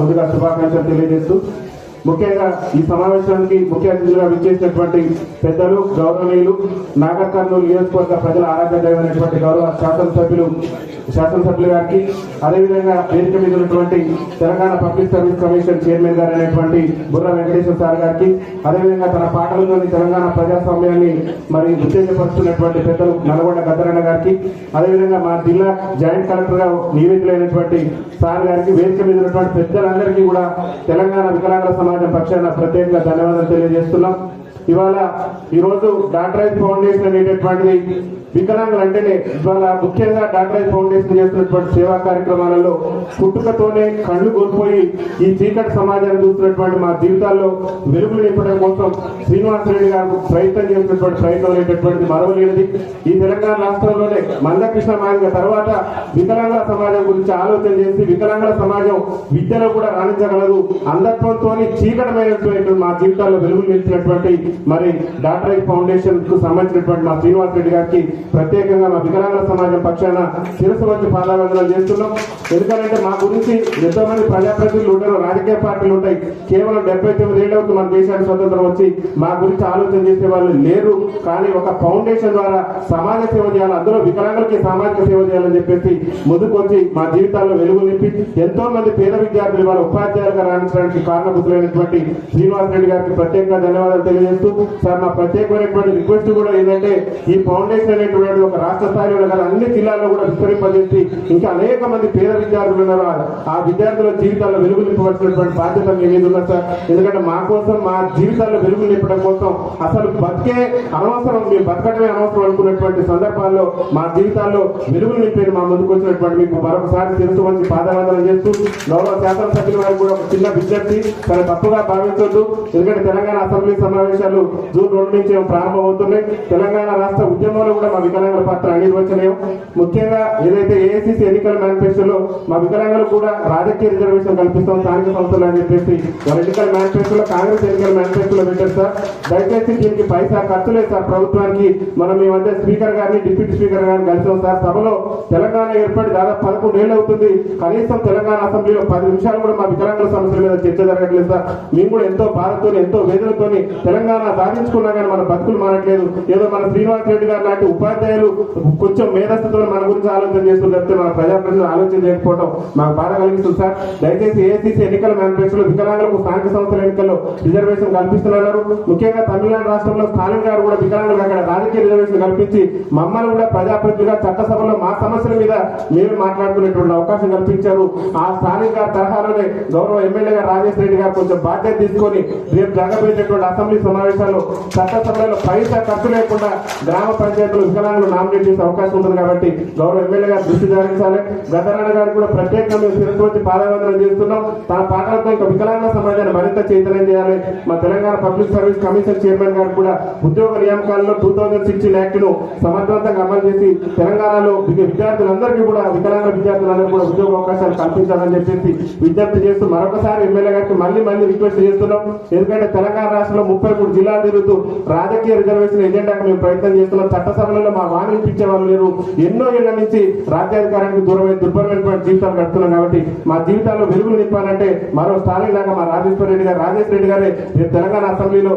ముందుగా శుభాకాంక్షలు తెలియజేస్తూ ముఖ్యంగా ఈ సమావేశానికి ముఖ్య అతిథులుగా విచ్చేసినటువంటి పెద్దలు గౌరవనీయులు నాగర్ కర్నూలు నియోజకవర్గ ప్రజల ఆరాధ్య దైవమైనటువంటి గౌరవ శాసనసభ్యులు గారికి, అదేవిధంగా వేదిక మీద ఉన్నటువంటి Telangana public service commission chairman గారు అయినటువంటి బుర్ర వెంకటేశ్వర సార్ గారికి, అదేవిధంగా తన పాటలలోని తెలంగాణ ప్రజాస్వామ్యాన్ని మరి ఉత్తేజపరుస్తున్నటువంటి పెద్దలు నల్గొండ గద్దరన్న గారికి, అదేవిధంగా మా జిల్లా జాయింట్ కలెక్టర్ గా నియమితులైనటువంటి సార్ గారికి, వేదిక మీద ఉన్నటువంటి పెద్దలందరికీ కూడా తెలంగాణ వికలాంగుల సమాజం పక్షాన ప్రత్యేకంగా ధన్యవాదాలు తెలియజేస్తున్నాం. ఇవాళ ఈరోజు డాక్టరైజ్ ఫౌండేషన్ అనేటటువంటిది వికలాంగులు అంటేనే ఇవాళ ముఖ్యంగా డాక్టరైజ్ ఫౌండేషన్ చేస్తున్నటువంటి సేవా కార్యక్రమాలలో పుట్టుకతోనే కళ్ళు కోల్పోయి ఈ చీకటి సమాజాన్ని చూస్తున్నటువంటి మా జీవితాల్లో వెలుగులు నింపడం కోసం శ్రీనివాసరెడ్డి గారు ప్రయత్నం చేస్తున్నటువంటి ప్రయత్నం అనేటటువంటిది మరవలేనిది. ఈ తెలంగాణ రాష్ట్రంలోనే మందకృష్ణ మాదిగ తర్వాత వికలాంగుల సమాజం గురించి ఆలోచన చేసి వికలాంగుల సమాజం విద్యలో కూడా రాణించగలదు, అంధత్వంతో చీకటమైనటువంటి మా జీవితాల్లో వెలుగులు నింపినటువంటి మరి డాక్టరైజ్ ఫౌండేషన్ కు సంబంధించినటువంటి మా శ్రీనివాసరెడ్డి గారికి ప్రత్యేకంగా మా వికలాంగుల సమాజం పక్షాన శిరస్సు వచ్చి పాదావందనాలు చేస్తున్నాం. ఎందుకంటే మా గురించి ఎంతో మంది ప్రజాప్రతినిధులు ఉంటారు, రాజకీయ పార్టీలు ఉంటాయి, కేవలం 79 ఏళ్ళకి మన దేశానికి స్వతంత్రం వచ్చి మా గురించి ఆలోచన చేసే వాళ్ళు లేరు. కానీ ఒక ఫౌండేషన్ ద్వారా సమాజ సేవ చేయాలి, అందులో వికలాంగులకి సామాజిక సేవ చేయాలని చెప్పేసి ముందుకు వచ్చి మా జీవితాల్లో వెలుగు నింపి ఎంతో మంది పేద విద్యార్థులు వాళ్ళ ఉపాధ్యాయులుగా రాణించడానికి కారణభూతులైనటువంటి శ్రీనివాసరెడ్డి గారికి ప్రత్యేకంగా ధన్యవాదాలు తెలియజేస్తూ, సార్ మా ప్రత్యేకమైనటువంటి రిక్వెస్ట్ కూడా ఏంటంటే ఈ ఫౌండేషన్ అనేటువంటి ఒక రాష్ట్ర స్థాయిలో కదా అన్ని జిల్లాల్లో కూడా విస్తరింపజేసి ఇంకా అనేక మంది పేద విద్యార్థులు ఉన్నారు, ఆ విద్యార్థుల జీవితాల్లో వెలుగు నింపవలసినటువంటి బాధ్యత మీ మీద ఉన్నది సార్. ఎందుకంటే మా కోసం మా జీవితాల్లో వెలుగు నింపడం కోసం అసలు బతికే అనవసరం, మేము బతకటమే అనవసరం అనుకున్నటువంటి సందర్భాల్లో మా జీవితాల్లో వెలుగులు నింపేది మా ముందుకు వచ్చినటువంటి మీకు మరొకసారి తెలుసు వచ్చి పాదవందనం చేస్తూ, గౌరవ శాసనసభ్యుల వారికి కూడా ఒక చిన్న విజ్ఞప్తి, తన తప్పుగా భావించొద్దు. ఎందుకంటే తెలంగాణ అసెంబ్లీ సమావేశాలు జూన్ 2 నుంచి ప్రారంభమవుతున్నాయి. తెలంగాణ రాష్ట్ర ఉద్యమంలో కూడా మా వికలాంగుల పాత్ర అనిర్వచనీయం. ముఖ్యంగా ఏదైతే ఏఐసిసి ఎన్నికల మేనిఫెస్టోలో మా వికలాంగులు కూడా రాజకీయ రిజర్వేషన్ కల్పిస్తాం స్థానిక సంస్థలు అని చెప్పేసి వాళ్ళ ఎన్నికల మేనిఫెస్టోలో కాంగ్రెస్ ఎన్నికల మేనిఫెస్టోలో పెట్టారు సార్. దయచేసి దీనికి పైసా ఖర్చు లేదు సార్ ప్రభుత్వానికి. మనం ఈ మధ్య స్పీకర్ గారిని డిప్యూటీ స్పీకర్ గారిని కలిసాం సార్. సభలో తెలంగాణ ఏర్పడి దాదాపు 11 ఏళ్ళు అవుతుంది, కనీసం తెలంగాణ అసెంబ్లీలో 10 నిమిషాలు కూడా మా వికలాంగుల సమస్యల మీద చర్చ జరగట్లేదు సార్. మేము కూడా ఎంతో బాధతో ఎంతో వేదనతో తెలంగాణ సాధించుకున్నా కానీ మన బతుకులు మానట్లేదు. ఏదో మన శ్రీనివాసరెడ్డి గారు లాంటి ఉపాధ్యాయులు కొంచెం మేధస్సుతో మన గురించి ఆలోచన చేస్తుంటే మన ప్రజాప్రతినిధులు ఆలోచన చేయకపోవడం మాకు బాధ కలిగిస్తుంది సార్. దయచేసి ఏఐసిసి ఎన్నికల మేనిఫెస్టోలో వికలాంగులకు స్థానిక సంస్థల ఎన్నికల్లో రిజర్వేషన్ కల్పిస్తున్నారు. ముఖ్యంగా తమిళనాడు రాష్ట్రంలో స్టాలిన్ గారు కూడా వికలాంగులకు అక్కడ రాజకీయ రిజర్వేషన్ కల్పించి మమ్మల్ని కూడా ప్రజాప్రతినిధులుగా చట్టసభలో మా సమస్యల మీద మేము మాట్లాడుకునేటువంటి అవకాశం కల్పించారు. ఆ స్టాలిన్ గారి తరహాలోనే గౌరవ ఎమ్మెల్యే గారు రాజేష్ రెడ్డి గారు కొంచెం బాధ్యత తీసుకొని రేపు జరగబోయేటటువంటి అసెంబ్లీ సమావేశాల్లో చట్టసభలో పైసా ఖర్చు లేకుండా గ్రామ పంచాయతీలు వికలాంగులు నామినేట్ చేసే అవకాశం ఉంటుంది కాబట్టి గౌరవ ఎమ్మెల్యే గారు దృష్టి సారించాలి. గద్దరన్న గారు కూడా ప్రత్యేకంగా మేము శిరస్సు వచ్చి పాదవందనం చేస్తున్నాం. తన పాటలతో ఇంకా వికలాంగుల సమాజాన్ని మరింత చైతన్యం చేయాలి. మా Telangana public service commission chairman గారు కూడా ఉద్యోగ నియామకాలలో 2016 యాక్ట్ ను సమర్థవంతంగా అమలు చేసి తెలంగాణలో విద్యార్థులందరికీ కూడా వికలాంగ విద్యార్థులందరూ కూడా ఉద్యోగ అవకాశాలు కల్పించాలని చెప్పేసి విజ్ఞప్తి చేస్తూ మరొకసారి ఎమ్మెల్యే గారికి మళ్ళీ రిక్వెస్ట్ చేస్తున్నాం. ఎందుకంటే తెలంగాణ రాష్ట్రంలో 33 జిల్లాలు తిరుగుతూ రాజకీయ రిజర్వేషన్ ఎజెండాకు మేము ప్రయత్నం చేస్తున్నాం. చట్టసభలలో మా వాణి వినిపించే వాళ్ళు లేరు. ఎన్నో ఏళ్ల నుంచి రాజ్యాధికారానికి దూరమైన దుర్భరమైనటువంటి జీవితాలు గడుపుతున్నాం. కాబట్టి మా జీవితాల్లో వెలుగులు నింపాలంటే మరో స్టాలిన్ లాగా మా రాజేష్ రెడ్డి గారే తెలంగాణ అసెంబ్లీలో